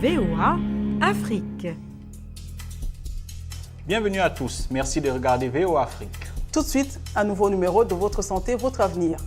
VOA Afrique. Bienvenue à tous, merci de regarder VOA Afrique. Tout de suite, un nouveau numéro de Votre santé, votre avenir.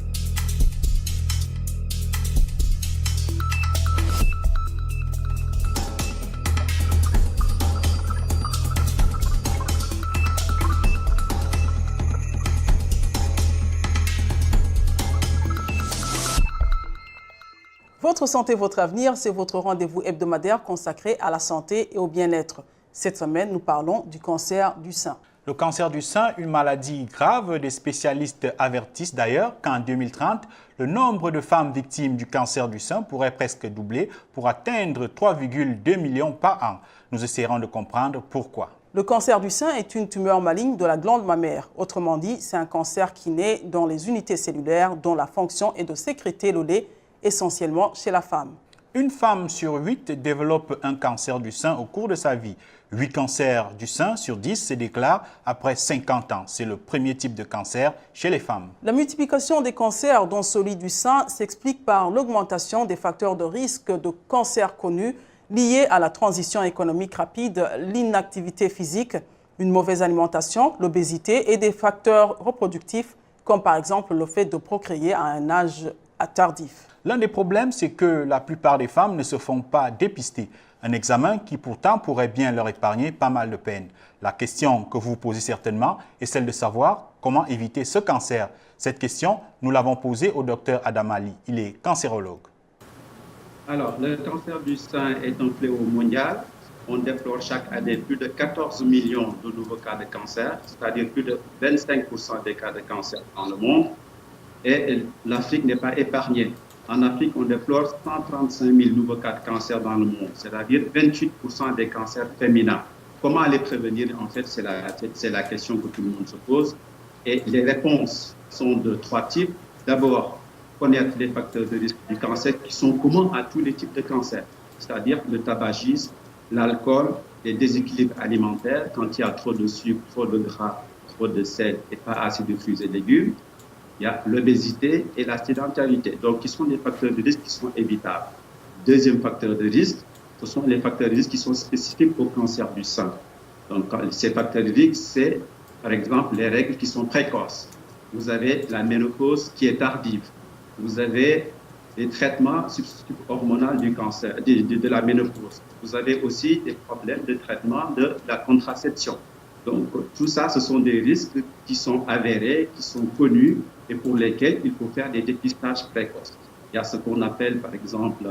Votre santé, votre avenir, c'est votre rendez-vous hebdomadaire consacré à la santé et au bien-être. Cette semaine, nous parlons du cancer du sein. Le cancer du sein, une maladie grave, des spécialistes avertissent d'ailleurs qu'en 2030, le nombre de femmes victimes du cancer du sein pourrait presque doubler pour atteindre 3,2 millions par an. Nous essaierons de comprendre pourquoi. Le cancer du sein est une tumeur maligne de la glande mammaire. Autrement dit, c'est un cancer qui naît dans les unités cellulaires dont la fonction est de sécréter le lait, essentiellement chez la femme. Une femme sur 8 développe un cancer du sein au cours de sa vie. 8 cancers du sein sur 10 se déclarent après 50 ans. C'est le premier type de cancer chez les femmes. La multiplication des cancers, dont celui du sein, s'explique par l'augmentation des facteurs de risque de cancer connus liés à la transition économique rapide, l'inactivité physique, une mauvaise alimentation, l'obésité et des facteurs reproductifs, comme par exemple le fait de procréer à un âge tardif. L'un des problèmes, c'est que la plupart des femmes ne se font pas dépister. Un examen qui pourtant pourrait bien leur épargner pas mal de peine. La question que vous vous posez certainement est celle de savoir comment éviter ce cancer. Cette question, nous l'avons posée au docteur Adam Ali. Il est cancérologue. Alors, le cancer du sein est un fléau mondial. On déplore chaque année plus de 14 millions de nouveaux cas de cancer, c'est-à-dire plus de 25% des cas de cancer dans le monde. Et l'Afrique n'est pas épargnée. En Afrique, on déplore 135 000 nouveaux cas de cancer dans le monde, c'est-à-dire 28% des cancers féminins. Comment les prévenir? En fait, c'est la question que tout le monde se pose. Et les réponses sont de 3 types. D'abord, connaître les facteurs de risque du cancer qui sont communs à tous les types de cancers, c'est-à-dire le tabagisme, l'alcool, les déséquilibres alimentaires, quand il y a trop de sucre, trop de gras, trop de sel et pas assez de fruits et légumes. Il y a l'obésité et la sédentarité, donc qui sont des facteurs de risque qui sont évitables. Deuxième facteur de risque, ce sont les facteurs de risque qui sont spécifiques au cancer du sein. Donc ces facteurs de risque, c'est par exemple les règles qui sont précoces. Vous avez la ménopause qui est tardive. Vous avez les traitements substituts hormonaux du cancer, de la ménopause. Vous avez aussi des problèmes de traitement de la contraception. Donc, tout ça, ce sont des risques qui sont avérés, qui sont connus et pour lesquels il faut faire des dépistages précoces. Il y a ce qu'on appelle, par exemple,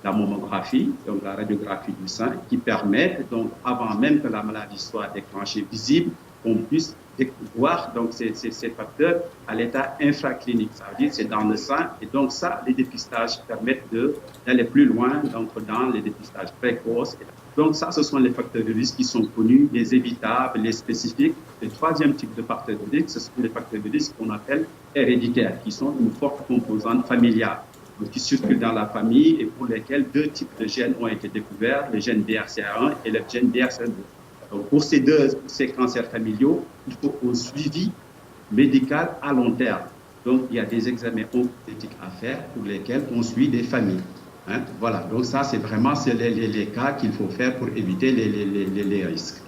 la mammographie, donc la radiographie du sein, qui permet, donc, avant même que la maladie soit déclenchée visible, qu'on puisse voir donc, ces facteurs à l'état infraclinique. Ça veut dire que c'est dans le sein. Et donc, ça, les dépistages permettent d'aller plus loin donc, dans les dépistages précoces. Donc ça, ce sont les facteurs de risque qui sont connus, les évitables, les spécifiques. Le troisième type de facteurs de risque, ce sont les facteurs de risque qu'on appelle héréditaires, qui sont une forte composante familiale, donc qui circulent dans la famille et pour lesquels 2 types de gènes ont été découverts, le gène BRCA1 et le gène BRCA2. Donc pour ces cancers familiaux, il faut un suivi médical à long terme. Donc il y a des examens oncologiques à faire pour lesquels on suit des familles. Voilà, donc ça, c'est vraiment les cas qu'il faut faire pour éviter les risques.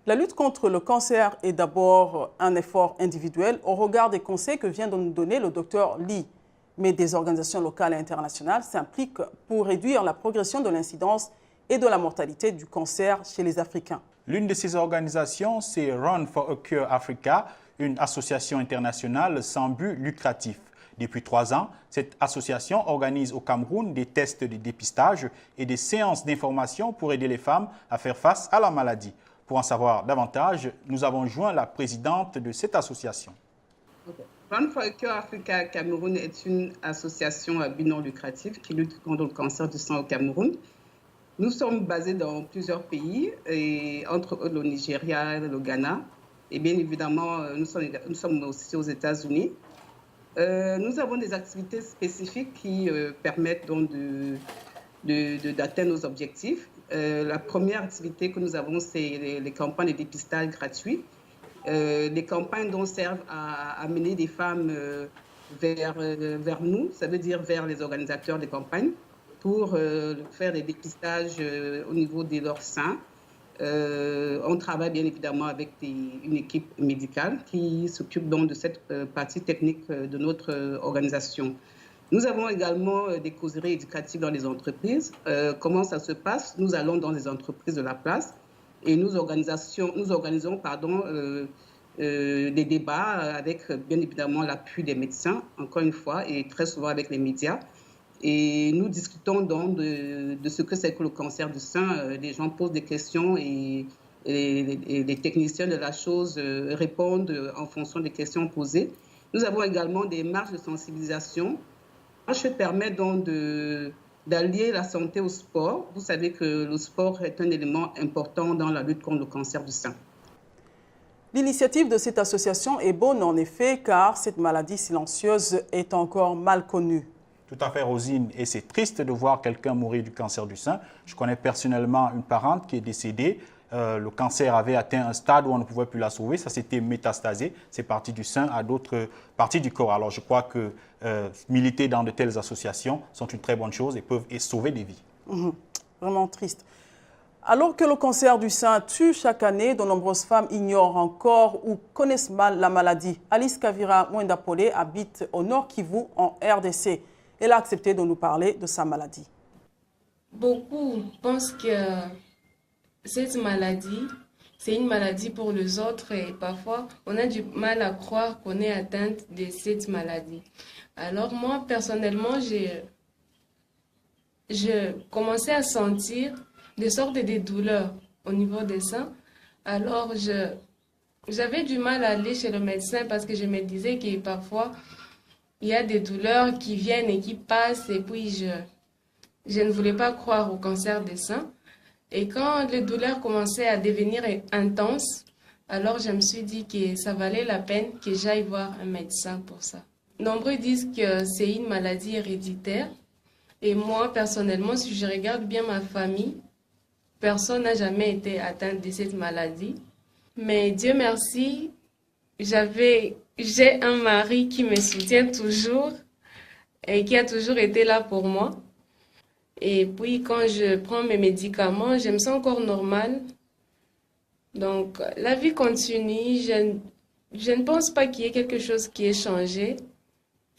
La lutte contre le cancer est d'abord un effort individuel au regard des conseils que vient de nous donner le docteur Lee. Mais des organisations locales et internationales s'impliquent pour réduire la progression de l'incidence et de la mortalité du cancer chez les Africains. L'une de ces organisations, c'est Run for a Cure Africa, une association internationale sans but lucratif. Depuis 3 ans, cette association organise au Cameroun des tests de dépistage et des séances d'information pour aider les femmes à faire face à la maladie. Pour en savoir davantage, nous avons joint la présidente de cette association. Run for a Cure Africa Cameroun est une association à but non lucratif qui lutte contre le cancer du sein au Cameroun. Nous sommes basés dans plusieurs pays, et entre eux le Nigeria, le Ghana, et bien évidemment, nous sommes aussi aux États-Unis. Nous avons des activités spécifiques qui permettent donc d'atteindre nos objectifs. La première activité que nous avons, c'est les campagnes de dépistage gratuits. Les campagnes dont servent à amener des femmes vers nous, ça veut dire vers les organisateurs des campagnes. pour faire des dépistages au niveau de leur sein. On travaille bien évidemment avec une équipe médicale qui s'occupe donc de cette partie technique de notre organisation. Nous avons également des causeries éducatives dans les entreprises. Comment ça se passe? Nous allons dans les entreprises de la place et nous organisons des débats avec bien évidemment l'appui des médecins, encore une fois, et très souvent avec les médias. Et nous discutons donc de ce que c'est que le cancer du sein. Les gens posent des questions et les techniciens de la chose répondent en fonction des questions posées. Nous avons également des marches de sensibilisation. La marche permet donc d'allier la santé au sport. Vous savez que le sport est un élément important dans la lutte contre le cancer du sein. L'initiative de cette association est bonne en effet car cette maladie silencieuse est encore mal connue. Tout à fait, Rosine. Et c'est triste de voir quelqu'un mourir du cancer du sein. Je connais personnellement une parente qui est décédée. Le cancer avait atteint un stade où on ne pouvait plus la sauver. Ça s'était métastasé. C'est parti du sein à d'autres parties du corps. Alors, je crois que militer dans de telles associations sont une très bonne chose et peuvent sauver des vies. Vraiment triste. Alors que le cancer du sein tue chaque année, de nombreuses femmes ignorent encore ou connaissent mal la maladie. Alice Kavira Mwendapolé habite au Nord Kivu, en RDC. Elle a accepté de nous parler de sa maladie. Beaucoup pensent que cette maladie, c'est une maladie pour les autres et parfois on a du mal à croire qu'on est atteinte de cette maladie. Alors moi, personnellement, je commençais à sentir des sortes de douleurs au niveau des seins. Alors j'avais du mal à aller chez le médecin parce que je me disais que parfois il y a des douleurs qui viennent et qui passent et puis je ne voulais pas croire au cancer des seins. Et quand les douleurs commençaient à devenir intenses, alors je me suis dit que ça valait la peine que j'aille voir un médecin pour ça. Nombreux disent que c'est une maladie héréditaire. Et moi, personnellement, si je regarde bien ma famille, personne n'a jamais été atteint de cette maladie. Mais Dieu merci, j'ai un mari qui me soutient toujours et qui a toujours été là pour moi. Et puis, quand je prends mes médicaments, je me sens encore normale. Donc, la vie continue. Je ne pense pas qu'il y ait quelque chose qui ait changé,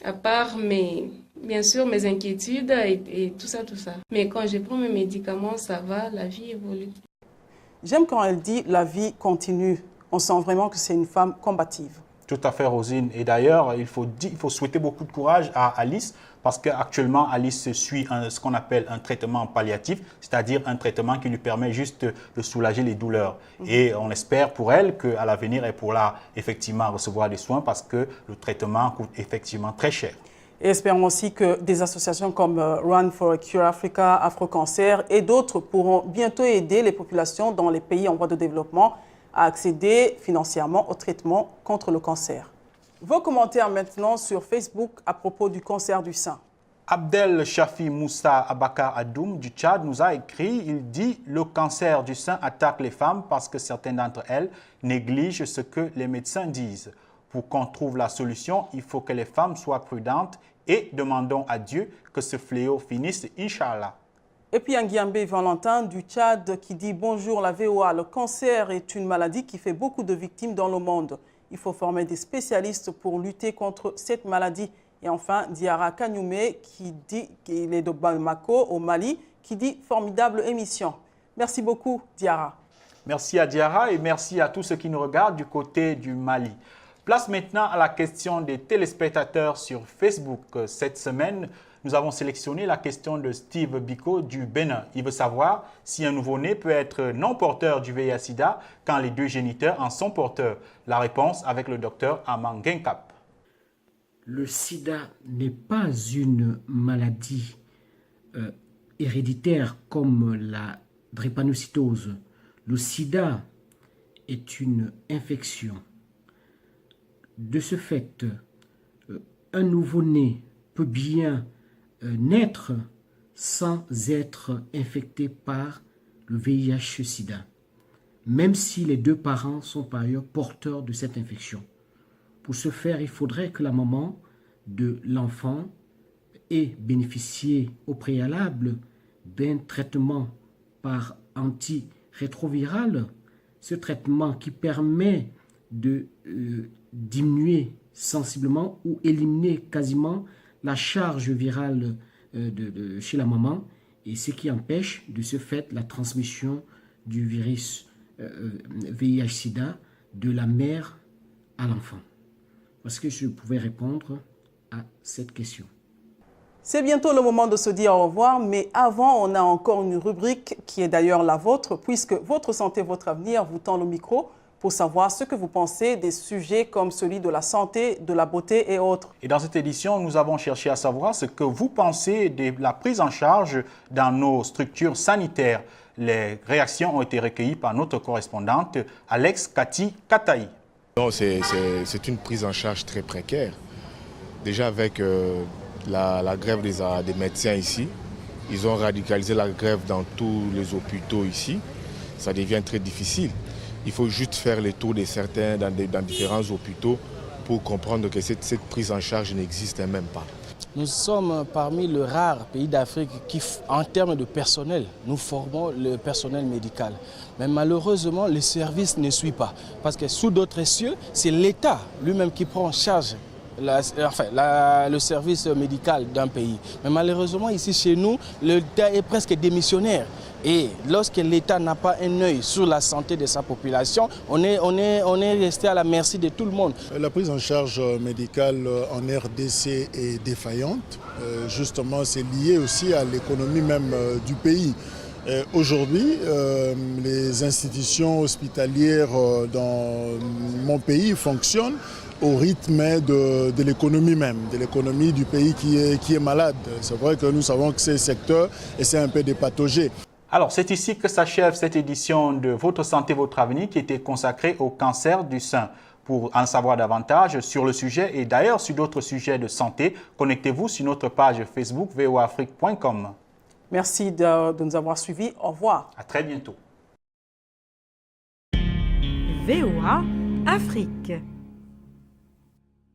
à part, bien sûr, mes inquiétudes et tout ça. Mais quand je prends mes médicaments, ça va, la vie évolue. J'aime quand elle dit « la vie continue ». On sent vraiment que c'est une femme combative. Tout à fait, Rosine. Et d'ailleurs, il faut souhaiter beaucoup de courage à Alice parce qu'actuellement, Alice suit ce qu'on appelle un traitement palliatif, c'est-à-dire un traitement qui lui permet juste de soulager les douleurs. Et on espère pour elle qu'à l'avenir, elle pourra effectivement recevoir des soins parce que le traitement coûte effectivement très cher. Et espérons aussi que des associations comme Run for a Cure Africa, Afro-Cancer et d'autres pourront bientôt aider les populations dans les pays en voie de développement à accéder financièrement au traitement contre le cancer. Vos commentaires maintenant sur Facebook à propos du cancer du sein. Abdel Shafi Moussa Abakar Adoum du Tchad nous a écrit, il dit « Le cancer du sein attaque les femmes parce que certaines d'entre elles négligent ce que les médecins disent. Pour qu'on trouve la solution, il faut que les femmes soient prudentes et demandons à Dieu que ce fléau finisse, Inch'Allah. » Et puis Nguiambe Valentin du Tchad qui dit « Bonjour la VOA, le cancer est une maladie qui fait beaucoup de victimes dans le monde. Il faut former des spécialistes pour lutter contre cette maladie. » Et enfin, Diara Kanyume, il est de Bamako, au Mali, qui dit « Formidable émission ». Merci beaucoup, Diara. Merci à Diara et merci à tous ceux qui nous regardent du côté du Mali. Place maintenant à la question des téléspectateurs sur Facebook. Cette semaine, nous avons sélectionné la question de Steve Biko du Bénin. Il veut savoir si un nouveau-né peut être non porteur du VIH-Sida quand les deux géniteurs en sont porteurs. La réponse avec le docteur Aman Genkap. Le sida n'est pas une maladie héréditaire comme la drépanocytose. Le sida est une infection. De ce fait, un nouveau-né peut bien naître sans être infecté par le VIH-Sida, même si les deux parents sont par ailleurs porteurs de cette infection. Pour ce faire, il faudrait que la maman de l'enfant ait bénéficié au préalable d'un traitement par antirétroviral, ce traitement qui permet de diminuer sensiblement ou éliminer quasiment la charge virale chez la maman, et ce qui empêche de ce fait la transmission du virus VIH-Sida de la mère à l'enfant. Parce que je pouvais répondre à cette question. C'est bientôt le moment de se dire au revoir, mais avant, on a encore une rubrique qui est d'ailleurs la vôtre, puisque Votre santé, votre avenir vous tend le micro pour savoir ce que vous pensez des sujets comme celui de la santé, de la beauté et autres. Et dans cette édition, nous avons cherché à savoir ce que vous pensez de la prise en charge dans nos structures sanitaires. Les réactions ont été recueillies par notre correspondante Alex Kati Kataï. Non, c'est une prise en charge très précaire. Déjà avec la grève des médecins ici, ils ont radicalisé la grève dans tous les hôpitaux ici. Ça devient très difficile. Il faut juste faire le tour de certains dans différents hôpitaux pour comprendre que cette prise en charge n'existe même pas. Nous sommes parmi les rares pays d'Afrique qui, en termes de personnel, nous formons le personnel médical. Mais malheureusement, le service ne suit pas. Parce que sous d'autres cieux, c'est l'État lui-même qui prend en charge le service médical d'un pays. Mais malheureusement, ici chez nous, l'État est presque démissionnaire. Et lorsque l'État n'a pas un œil sur la santé de sa population, on est resté à la merci de tout le monde. La prise en charge médicale en RDC est défaillante. Justement, c'est lié aussi à l'économie même du pays. Aujourd'hui, les institutions hospitalières dans mon pays fonctionnent au rythme de l'économie même, de l'économie du pays qui est malade. C'est vrai que nous savons que ces secteurs essaient un peu de patauger. Alors, c'est ici que s'achève cette édition de Votre santé, votre avenir qui était consacrée au cancer du sein. Pour en savoir davantage sur le sujet et d'ailleurs sur d'autres sujets de santé, connectez-vous sur notre page Facebook voafrique.com. Merci de nous avoir suivis. Au revoir. À très bientôt. VOA Afrique.